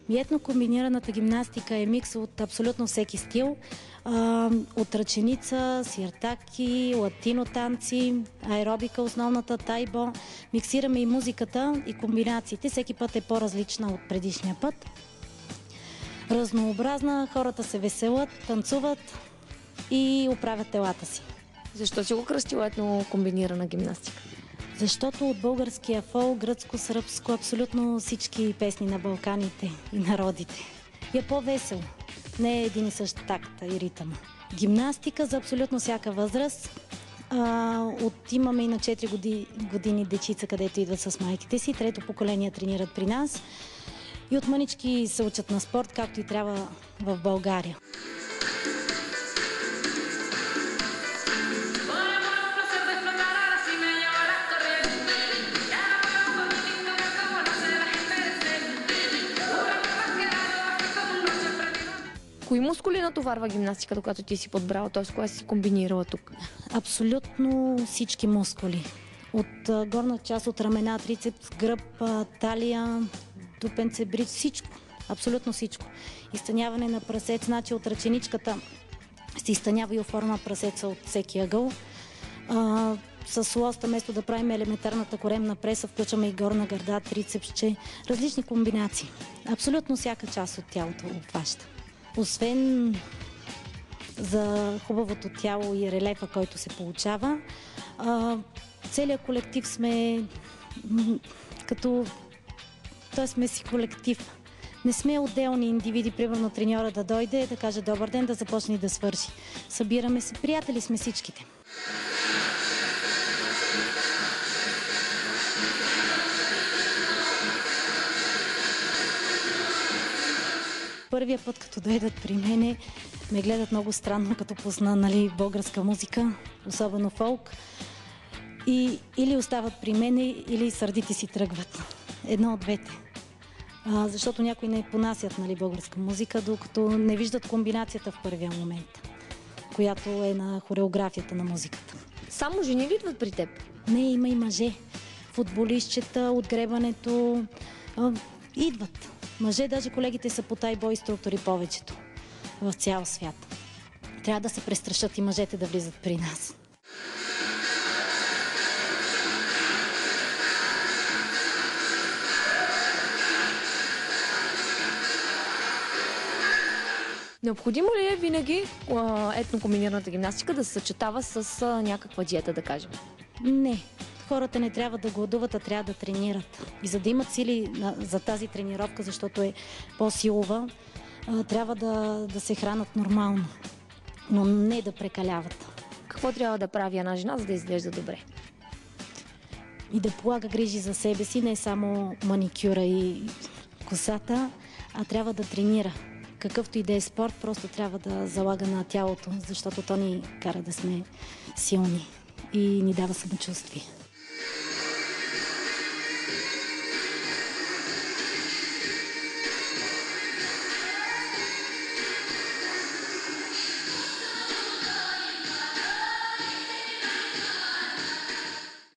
И етнокомбинираната гимнастика е микс от абсолютно всеки стил. От ръченица, сиртаки, латино танци, аеробика, основната тайбо. Миксираме и музиката, и комбинациите. Всеки път е по-различна от предишния път. Разнообразна, хората се веселят, танцуват и оправят телата си. Защо си го кръстила етнокомбинирана гимнастика? Защото от българския фолк, гръцко, сръбско, абсолютно всички песни на Балканите и народите. И е по-весело. Не е един и същ такт и ритъм. Гимнастика за абсолютно всяка възраст. Имаме и на 4 години дечица, където идват с майките си. Трето поколение тренират при нас. И от мънички се учат на спорт, както и трябва в България. Кои мускули натоварва гимнастиката, която ти си подбрала, т.е. кога си комбинирала тук? Абсолютно всички мускули. От горна част, от ramена, трицепс, гръб, талия, дупенце, брич, всичко. Абсолютно всичко. Изтъняване на прасец, значи от ръченичката се изтънява и оформа прасеца от всеки ъгъл. С лоста, вместо да правим елементарната коремна преса, включваме и горна гърда, трицепсче, различни комбинации. Абсолютно всяка част от тялото обхваща. Освен за хубавото тяло и релефа, който се получава, целият колектив сме сме си колектив. Не сме отделни индивиди, примерно треньора да дойде, да каже добър ден, да започне и да свърши. Събираме се, приятели сме всичките. Първия път, като дойдат при мене, ме гледат много странно, като пусна българска музика, особено фолк. И или остават при мене, или сърдити си тръгват. Едно от двете. Защото някои не понасят българска музика, докато не виждат комбинацията в първия момент, която е на хореографията на музиката. Само жени ли идват при теб? Не, има и мъже. Футболистчета, отгребането идват. Мъже, даже колегите са по тайбо инструктори повечето в цял свят. Трябва да се престрашат и мъжете да влизат при нас. Необходимо ли е винаги етнокомбинираната гимнастика да се съчетава с някаква диета, да кажем? Не. Хората не трябва да гладуват, а трябва да тренират. И за да имат сили за тази тренировка, защото е по-силова, трябва да се хранат нормално, но не да прекаляват. Какво трябва да прави една жена, за да изглежда добре? И да полага грижи за себе си, не само маникюра и косата, а трябва да тренира. Какъвто и да е спорт, просто трябва да залага на тялото, защото то ни кара да сме силни и ни дава самочувствие.